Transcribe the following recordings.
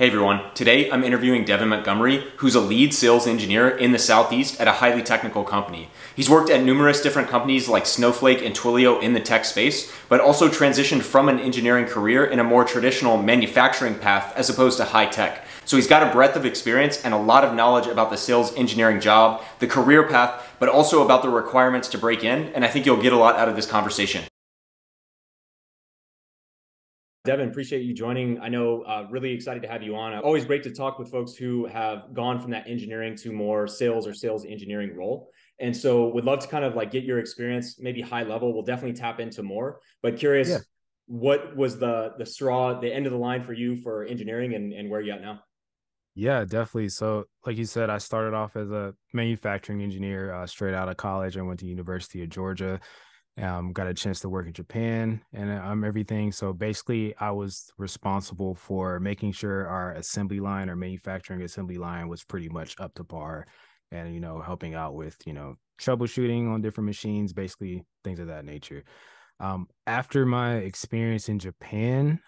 Hey everyone, today I'm interviewing Devon Montgomery, who's a lead sales engineer in the Southeast at a highly technical company. He's worked at numerous different companies like Snowflake and Twilio in the tech space, but also transitioned from an engineering career in a more traditional manufacturing path as opposed to high tech. So he's got a breadth of experience and a lot of knowledge about the sales engineering job, the career path, but also about the requirements to break in, and I think you'll get a lot out of this conversation. Devon, appreciate you joining. I know, really excited to have you on. Always great to talk with folks who have gone from that engineering to more sales or sales engineering role. And so would love to kind of like get your experience, maybe high level. We'll definitely tap into more, but Yeah, curious, what was the straw, the end of the line for you for engineering and where you at now? yeah, definitely. So, like you said, I started off as a manufacturing engineer straight out of college. I went to University of Georgia. Got a chance to work in Japan and everything. So basically, I was responsible for making sure our assembly line or manufacturing assembly line was pretty much up to par, and helping out with troubleshooting on different machines, basically things of that nature. After my experience in Japan,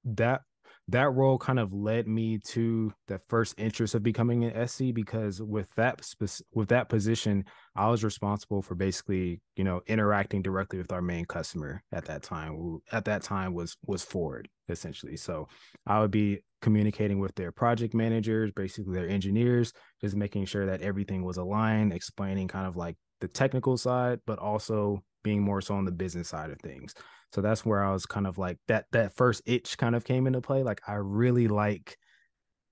that that role kind of led me to the first interest of becoming an SC because with that position, I was responsible for basically, interacting directly with our main customer at that time, who at that time was Ford, essentially. So I would be communicating with their project managers, basically their engineers, just making sure that everything was aligned, explaining kind of like the technical side, but also being more so on the business side of things. So that's where I was kind of like that first itch kind of came into play. Like I really like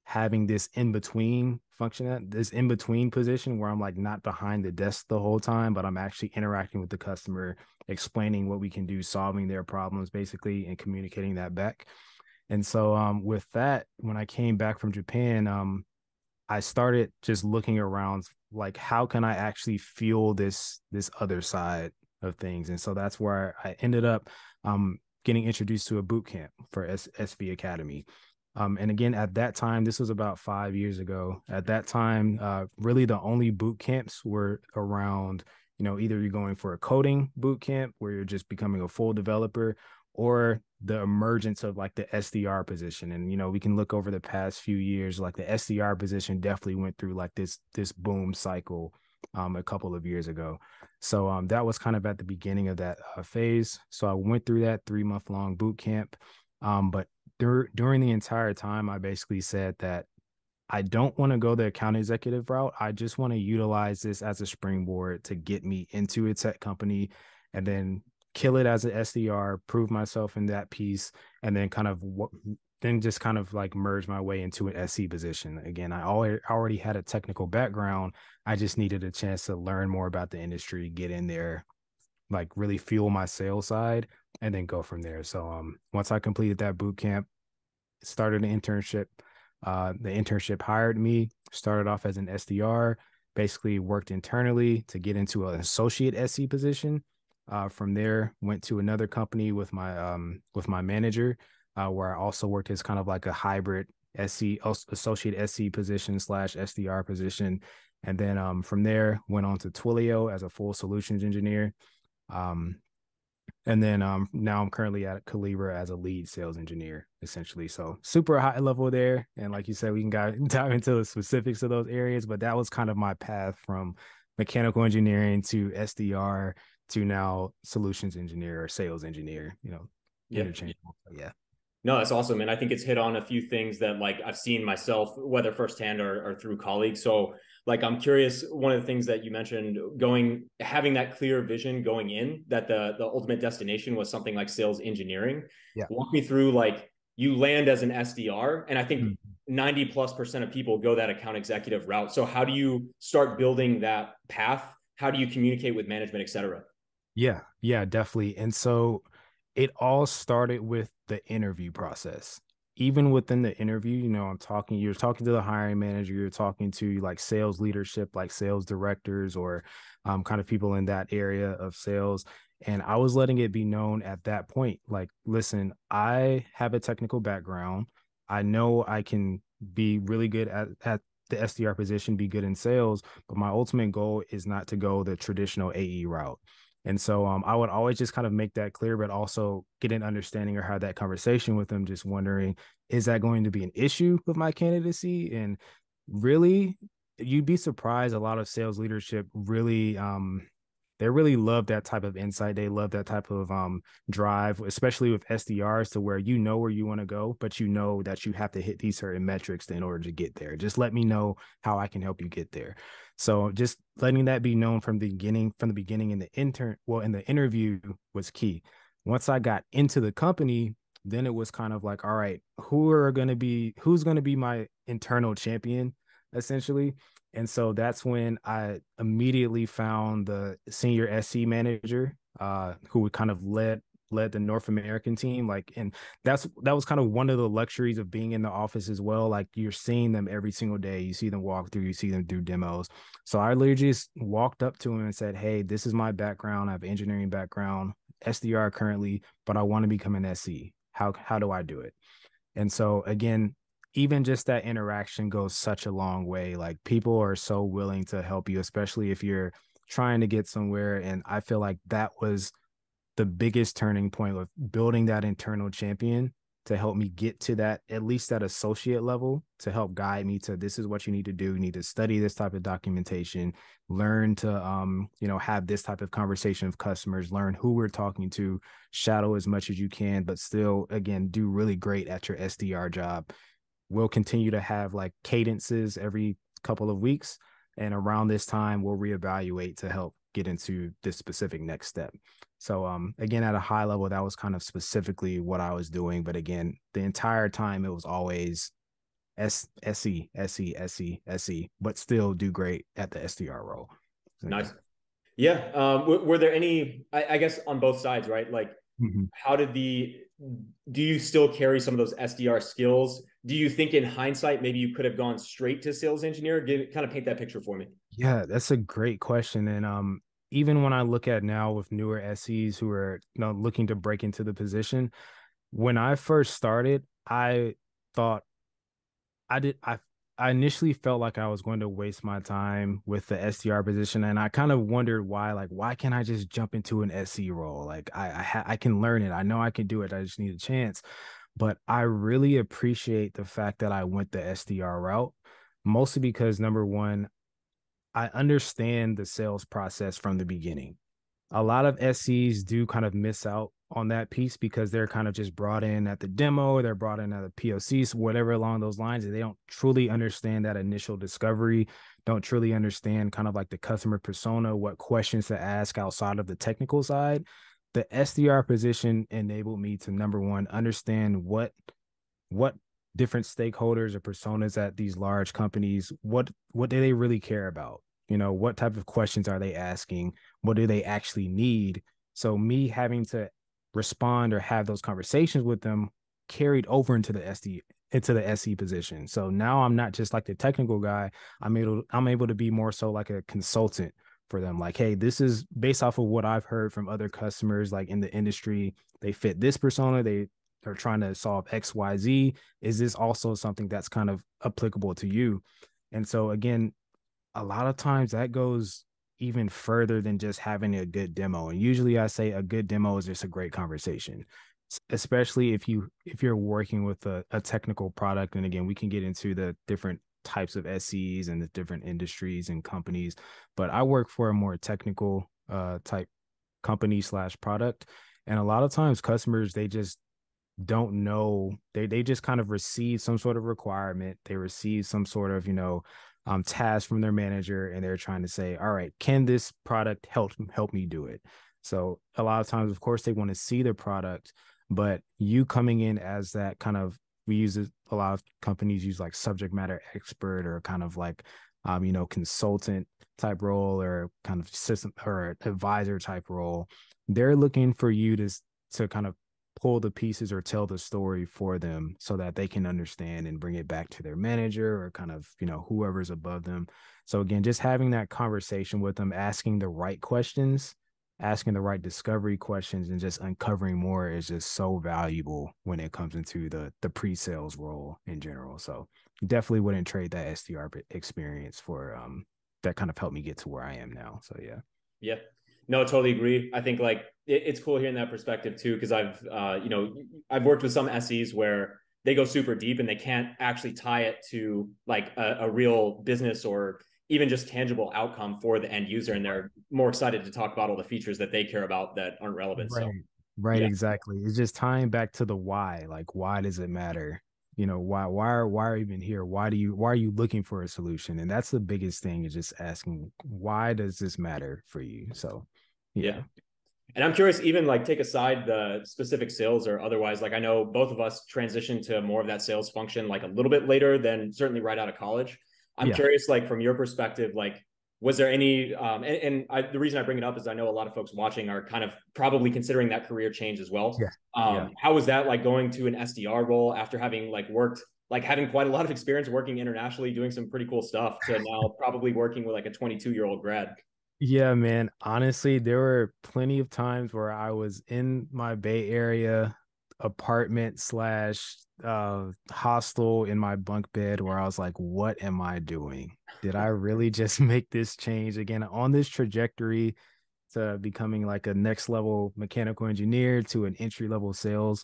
having this in between function, this in between position where I'm like not behind the desk the whole time, but I'm actually interacting with the customer, explaining what we can do, solving their problems basically, and communicating that back. And so with that, when I came back from Japan, I started just looking around like how can I actually feel this other side of things. And so that's where I ended up getting introduced to a boot camp for SV Academy. And again, at that time, this was about 5 years ago. At that time, really the only boot camps were around, either you're going for a coding boot camp where you're just becoming a full developer, or the emergence of like the SDR position. And we can look over the past few years, like the SDR position definitely went through like this boom cycle a couple of years ago. So that was kind of at the beginning of that phase. So I went through that 3 month long boot camp. But during the entire time, I basically said that I don't want to go the account executive route. I just want to utilize this as a springboard to get me into a tech company and then kill it as an SDR, prove myself in that piece, and then then just kind of like merge my way into an SC position. Again, I already had a technical background. I just needed a chance to learn more about the industry, get in there, like really fuel my sales side, and then go from there. So once I completed that boot camp, started an internship. The internship hired me, started off as an SDR, basically worked internally to get into an associate SC position. From there, went to another company with my manager, where I also worked as kind of like a hybrid SC associate SC position slash SDR position. And then from there, went on to Twilio as a full solutions engineer. Um, and then now I'm currently at Calibra as a lead sales engineer, essentially. So super high level there. And like you said, we can dive into the specifics of those areas, but that was kind of my path from mechanical engineering to SDR to now solutions engineer or sales engineer, Yep. interchangeable. Yeah. No, that's awesome. And I think it's hit on a few things that like I've seen myself, whether firsthand or through colleagues. So like I'm curious, one of the things that you mentioned, having that clear vision going in that the ultimate destination was something like sales engineering. Yeah. Walk me through like you land as an SDR, and I think Mhm. 90+% of people go that account executive route. So how do you start building that path? How do you communicate with management, et cetera? Yeah, yeah, definitely. And so it all started with the interview process. Even within the interview, you're talking to the hiring manager, you're talking to like sales leadership, like sales directors or kind of people in that area of sales. And I was letting it be known at that point, like, listen, I have a technical background. I know I can be really good at the SDR position, be good in sales, but my ultimate goal is not to go the traditional AE route. And so I would always just kind of make that clear, but also get an understanding or have that conversation with them, just wondering, is that going to be an issue with my candidacy? And really, you'd be surprised. A lot of sales leadership really they really love that type of insight. They love that type of drive, especially with SDRs, to where you know where you want to go, but you know that you have to hit these certain metrics in order to get there. Just let me know how I can help you get there. So just letting that be known from the beginning in in the interview was key. Once I got into the company, then it was kind of like, all right, who's going to be my internal champion, essentially. And so that's when I immediately found the senior SC manager, who kind of led the North American team. Like, and that was kind of one of the luxuries of being in the office as well. Like, you're seeing them every single day. You see them walk through, you see them do demos. So I literally just walked up to him and said, "Hey, this is my background. I have engineering background, SDR currently, but I want to become an SE. How do I do it?" And so again, even just that interaction goes such a long way. Like, people are so willing to help you, especially if you're trying to get somewhere. And I feel like that was the biggest turning point of building that internal champion to help me get to that, at least that associate level, to help guide me to, this is what you need to do. You need to study this type of documentation, learn to have this type of conversation with customers, learn who we're talking to, shadow as much as you can, but still, again, do really great at your SDR job. We'll continue to have like cadences every couple of weeks, and around this time we'll reevaluate to help get into this specific next step. So again, at a high level, that was kind of specifically what I was doing. But again, the entire time it was always SE, SE, SE, SE, but still do great at the SDR role. So, yeah. Nice. Yeah. Were there any, I guess on both sides, right? Like, Mhm. how did do you still carry some of those SDR skills? Do you think in hindsight, maybe you could have gone straight to sales engineer? Kind of paint that picture for me. Yeah, that's a great question. And even when I look at now with newer SEs who are looking to break into the position, when I first started, I thought I did I initially felt like I was going to waste my time with the SDR position, and I kind of wondered why. Like, why can't I just jump into an SE role? Like, I can learn it. I know I can do it. I just need a chance. But I really appreciate the fact that I went the SDR route, mostly because, number one, I understand the sales process from the beginning. A lot of SEs do kind of miss out on that piece because they're kind of just brought in at the demo, they're brought in at the POCs, whatever along those lines. And they don't truly understand that initial discovery, don't truly understand kind of like the customer persona, what questions to ask outside of the technical side. The SDR position enabled me to, number one, understand what different stakeholders or personas at these large companies, what do they really care about? What type of questions are they asking? What do they actually need? So me having to respond or have those conversations with them carried over into the SE position. So now I'm not just like the technical guy. I'm able to be more so like a consultant for them. Like, hey, this is based off of what I've heard from other customers like in the industry. They fit this persona. They're trying to solve XYZ. Is this also something that's kind of applicable to you? And so again, a lot of times that goes even further than just having a good demo. And usually I say a good demo is just a great conversation, especially if you're working with a technical product. And again, we can get into the different types of SEs and the different industries and companies, but I work for a more technical type company slash product. And a lot of times customers, they just don't know. They just kind of receive some sort of requirement. They receive some sort of task from their manager, and they're trying to say, all right, can this product help me do it? So a lot of times, of course, they want to see the product, but you coming in as that kind of, we use it, a lot of companies use like subject matter expert or kind of like consultant type role or kind of system or advisor type role. They're looking for you to kind of pull the pieces or tell the story for them so that they can understand and bring it back to their manager or kind of, whoever's above them. So again, just having that conversation with them, asking the right questions, asking the right discovery questions, and just uncovering more is just so valuable when it comes into the pre-sales role in general. So definitely wouldn't trade that SDR experience for that kind of helped me get to where I am now. So yeah. Yeah. No, totally agree. I think like it's cool hearing that perspective too, because I've worked with some SEs where they go super deep and they can't actually tie it to like a real business or even just tangible outcome for the end user, and they're more excited to talk about all the features that they care about that aren't relevant. So Right. Right, yeah, exactly. It's just tying back to the why. Like, why does it matter? Why are you even here? Why are you looking for a solution? And that's the biggest thing is just asking, why does this matter for you? So yeah. yeah. And I'm curious, even like take aside the specific sales or otherwise, like I know both of us transitioned to more of that sales function like a little bit later than certainly right out of college. I'm Yeah. curious, like from your perspective, like was there any, the reason I bring it up is I know a lot of folks watching are kind of probably considering that career change as well. Yeah. Yeah. How was that like going to an SDR role after having like worked, like having quite a lot of experience working internationally, doing some pretty cool stuff to now probably working with like a 22-year-old grad? Yeah, man. Honestly, there were plenty of times where I was in my Bay Area apartment slash hostel in my bunk bed where I was like, what am I doing? Did I really just make this change again on this trajectory to becoming like a next level mechanical engineer to an entry level sales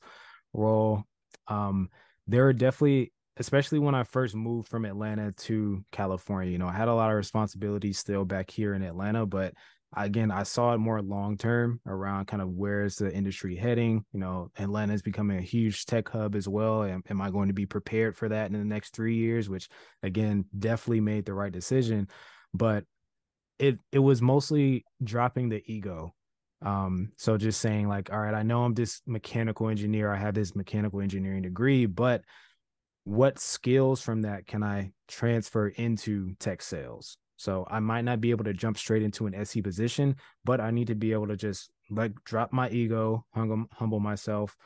role? Um, there are definitely, especially when I first moved from Atlanta to California, I had a lot of responsibilities still back here in Atlanta, but again, I saw it more long term around kind of where's the industry heading. Atlanta is becoming a huge tech hub as well. Am I going to be prepared for that in the next 3 years? Which again, definitely made the right decision. But it was mostly dropping the ego. So just saying like, all right, I know I'm this mechanical engineer, I have this mechanical engineering degree, but what skills from that can I transfer into tech sales? So I might not be able to jump straight into an SE position, but I need to be able to just like drop my ego, humble myself,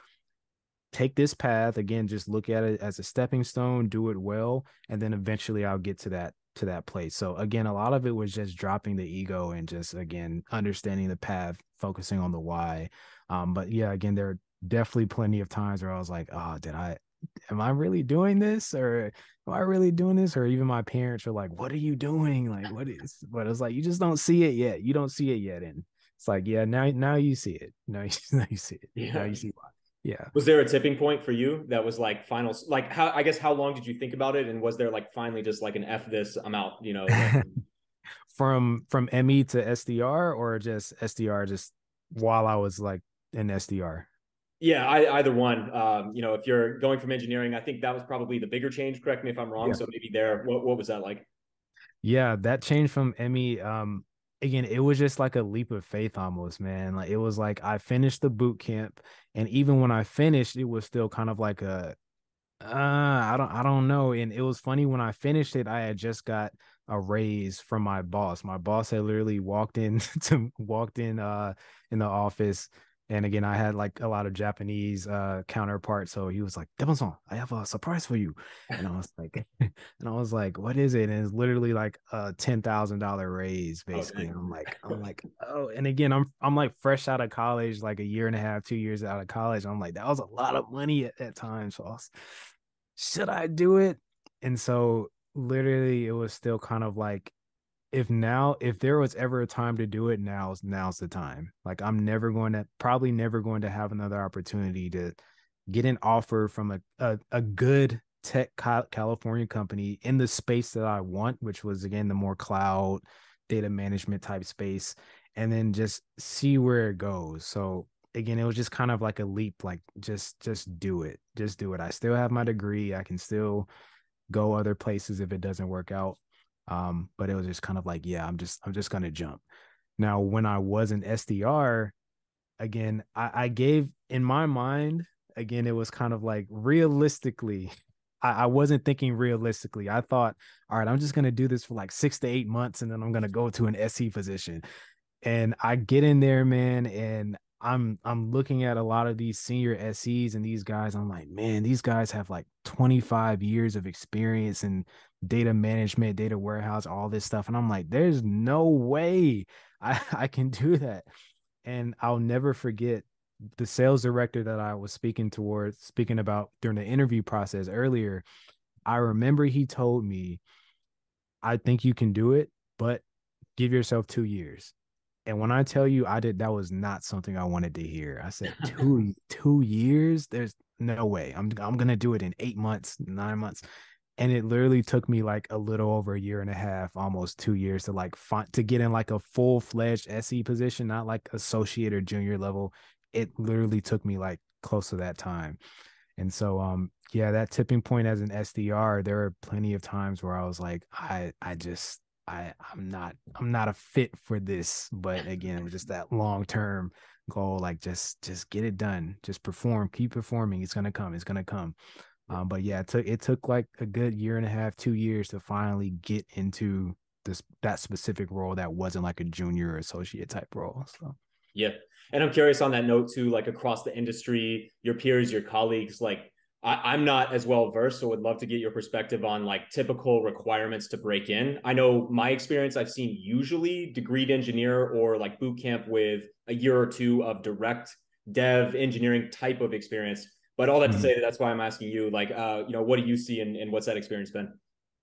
take this path again, just look at it as a stepping stone, do it well, and then eventually I'll get to that place. So again, a lot of it was just dropping the ego and just again understanding the path, focusing on the why. But yeah, again, there are definitely plenty of times where I was like, oh, am I really doing this? Or am I really doing this? Or even my parents are like, what are you doing? Like, but it's like, you just don't see it yet. You don't see it yet. And it's like, yeah, now you see it. Now you see it. Now Yeah. you see why. Yeah. Was there a tipping point for you that was like final? Like how? I guess how long did you think about it, and was there like finally just like an F this? I'm out. Like From ME to SDR or just SDR just while I was like in SDR? yeah, either one. If you're going from engineering, I think that was probably the bigger change. Correct me if I'm wrong. Yeah. So maybe there. What was that like? Yeah, that change from ME, again, it was just like a leap of faith almost, man. Like it was like I finished the boot camp, and even when I finished, it was still kind of like I don't know. And it was funny when I finished it, I had just got a raise from my boss. My boss had literally walked in in the office. And again, I had like a lot of Japanese counterparts. So he was like, Devon, I have a surprise for you. And I was like, what is it? And it's literally like a $10,000 raise, Oh, basically. And dang. I'm like, oh, and again, I'm like fresh out of college, like a year and a half, 2 years out of college. I'm like, that was a lot of money at that time. So I was should I do it? And so literally it was still kind of like if there was ever a time to do it, now's the time. Like I'm probably never going to have another opportunity to get an offer from a good tech California company in the space that I want, which was again the more cloud data management type space, and then just see where it goes. So again, it was just kind of like a leap, like just do it. Just do it. I still have my degree. I can still go other places if it doesn't work out. But it was just kind of like, yeah, I'm just gonna jump. Now, when I was an SDR, again, I gave in my mind, again, it was kind of like realistically, I wasn't thinking realistically. I thought, all right, I'm just gonna do this for like 6 to 8 months and then I'm gonna go to an SE position. And I get in there, man, and I'm looking at a lot of these senior SEs and these guys. I'm like, man, these guys have like 25 years of experience in data management, data warehouse, all this stuff. And I'm like, there's no way I can do that. And I'll never forget the sales director that I was speaking about during the interview process earlier. I remember he told me, I think you can do it, but give yourself 2 years. And when I tell you I did, that was not something I wanted to hear. I said 2 years. There's no way. I'm gonna do it in 8 months, 9 months. And it literally took me like a little over a year and a half, almost 2 years to like find to get in like a full-fledged SE position, not like associate or junior level. It literally took me like close to that time. And so yeah, that tipping point as an SDR, there are plenty of times where I was like, I'm not a fit for this. But again, it was just that long-term goal, like just get it done, just perform, keep performing. It's gonna come. But yeah, it took like a good year and a half, 2 years to finally get into that specific role that wasn't like a junior or associate type role. So Yeah. And I'm curious on that note too, like across the industry, your peers, your colleagues, like I'm not as well versed, so would love to get your perspective on like typical requirements to break in. I know my experience, I've seen usually degreed engineer or like boot camp with a year or two of direct dev engineering type of experience. But all that to mhm. say, that's why I'm asking you, like, what do you see and what's that experience been?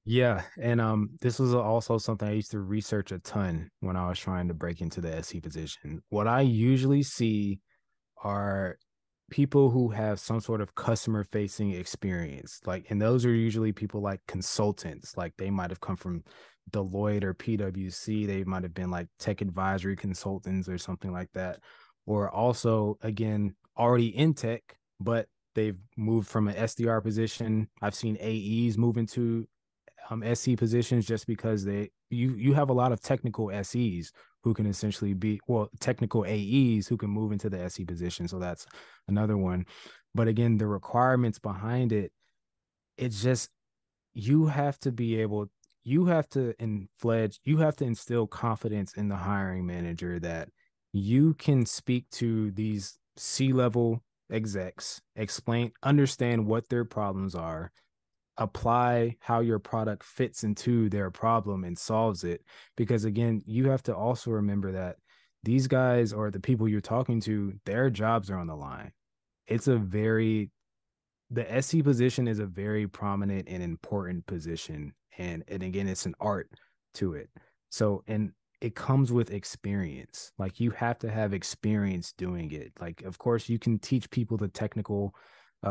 Yeah, and this was also something I used to research a ton when I was trying to break into the SE position. What I usually see are people who have some sort of customer facing experience. Like, and those are usually people like consultants. Like they might have come from Deloitte or PwC. They might have been like tech advisory consultants or something like that. Or also, again, already in tech, but they've moved from an SDR position. I've seen AEs move into SE positions just because you have a lot of technical SEs who can essentially be technical AEs who can move into the SE position. So that's another one. But again, the requirements behind it, it's just you have to be able you have to instill confidence in the hiring manager that you can speak to these C-level execs, understand what their problems are, apply how your product fits into their problem and solves it. Because again, you have to also remember that these guys or the people you're talking to, their jobs are on the line. It's a very The SC position is a very prominent and important position. And again, it's an art to it. So, and it comes with experience. Like you have to have experience doing it. Like, of course, you can teach people the technical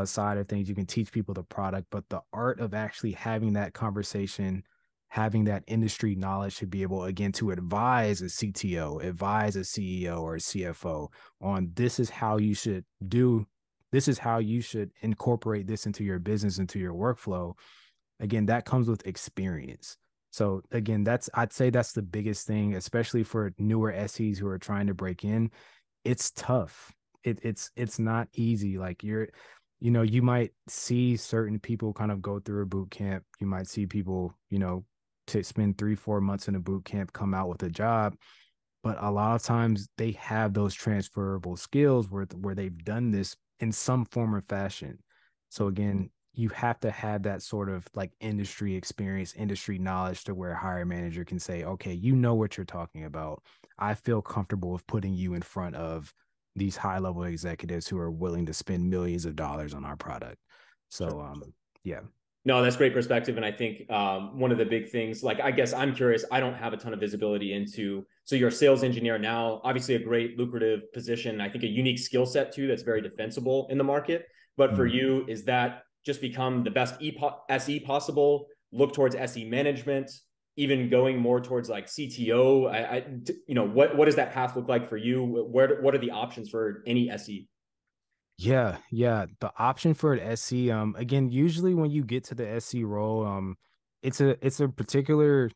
side of things, you can teach people the product, but the art of actually having that conversation, having that industry knowledge to be able, again, to advise a CTO, advise a CEO or a CFO on this is how you should incorporate this into your business, into your workflow. Again, that comes with experience. So again, I'd say that's the biggest thing, especially for newer SEs who are trying to break in. It's tough. It's not easy. Like you might see certain people kind of go through a boot camp. You might see people, to spend 3-4 months in a boot camp, come out with a job. But a lot of times they have those transferable skills where they've done this in some form or fashion. So again, you have to have that sort of like industry experience, industry knowledge to where a hiring manager can say, okay, you know what you're talking about. I feel comfortable with putting you in front of these high level executives who are willing to spend millions of dollars on our product. So Sure. yeah. No, that's great perspective. And I think one of the big things, like, I guess I'm curious, I don't have a ton of visibility into. So you're a sales engineer now, obviously a great lucrative position. I think a unique skill set too that's very defensible in the market. But for Mm. you, is that just become the best SE possible, look towards SE management, even going more towards like CTO? What does that path look like for you? What are the options for any SE? Yeah, yeah. The option for an SC, again, usually when you get to the SC role, it's a particular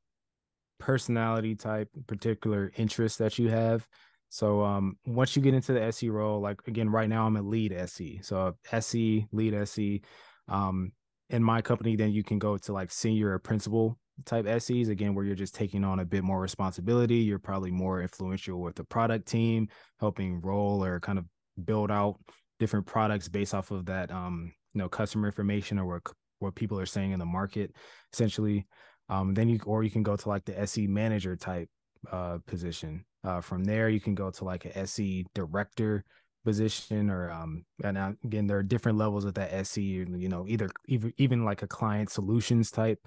personality type, particular interest that you have. So once you get into the SE role, like again, right now I'm a lead SE. So SE, lead SE. Um, in my company, then you can go to like senior or principal type SEs, again, where you're just taking on a bit more responsibility. You're probably more influential with the product team, helping roll or kind of build out different products based off of that customer information or what people are saying in the market, essentially. Then you can go to like the SE manager type position. From there, you can go to like a SE director position, or and again, there are different levels of that SE. Either even like a client solutions type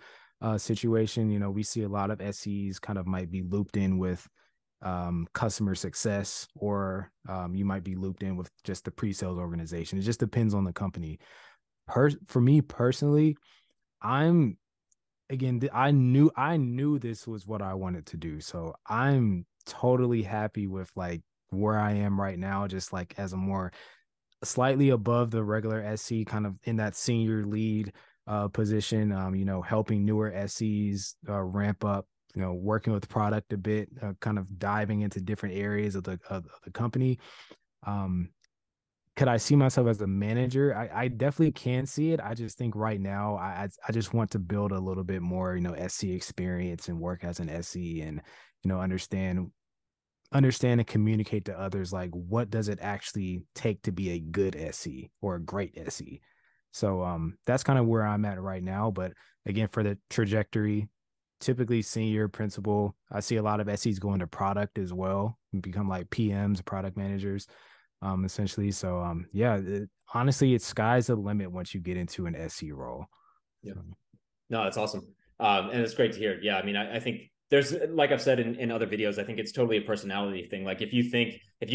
situation. We see a lot of SEs kind of might be looped in with customer success, or you might be looped in with just the pre-sales organization. It just depends on the company. For me personally, I'm I knew this was what I wanted to do. So I'm totally happy with like where I am right now, just like as a more slightly above the regular SC, kind of in that senior lead position, helping newer SCs ramp up, working with product a bit, kind of diving into different areas of the company. Um, could I see myself as a manager? I definitely can see it. I just think right now I just want to build a little bit more, SC experience and work as an SC, and understand and communicate to others like what does it actually take to be a good SE or a great SE. So that's kind of where I'm at right now. But again, for the trajectory, typically senior principal, I see a lot of SEs go into product as well and become like PMs, product managers, essentially. So yeah, honestly, it's sky's the limit once you get into an SE role. Yeah. So. No, that's awesome. And it's great to hear. Yeah, I mean, I think there's, like I've said in other videos, I think it's totally a personality thing. Like if you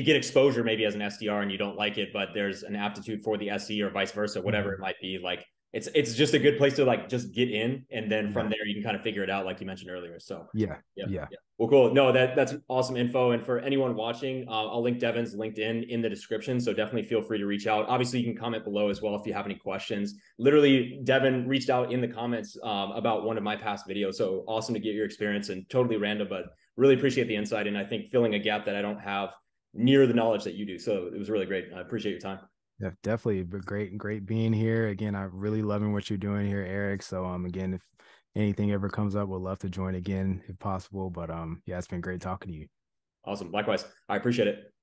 get exposure maybe as an SDR and you don't like it, but there's an aptitude for the SE or vice versa, whatever it might be, like it's just a good place to like just get in, and then from Yeah. there you can kind of figure it out, like you mentioned earlier. So Yeah. yeah, Yeah. yeah. Well, cool. No, that's awesome info. And for anyone watching, I'll link Devon's LinkedIn in the description. So definitely feel free to reach out. Obviously, you can comment below as well if you have any questions. Literally, Devon reached out in the comments about one of my past videos. So awesome to get your experience, and totally random, but really appreciate the insight. And I think filling a gap that I don't have near the knowledge that you do. So it was really great. I appreciate your time. Yeah, definitely. But great being here. Again, I really loving what you're doing here, Eric. So again, if anything ever comes up, we'd love to join again if possible. But yeah, it's been great talking to you. Awesome. Likewise. I appreciate it.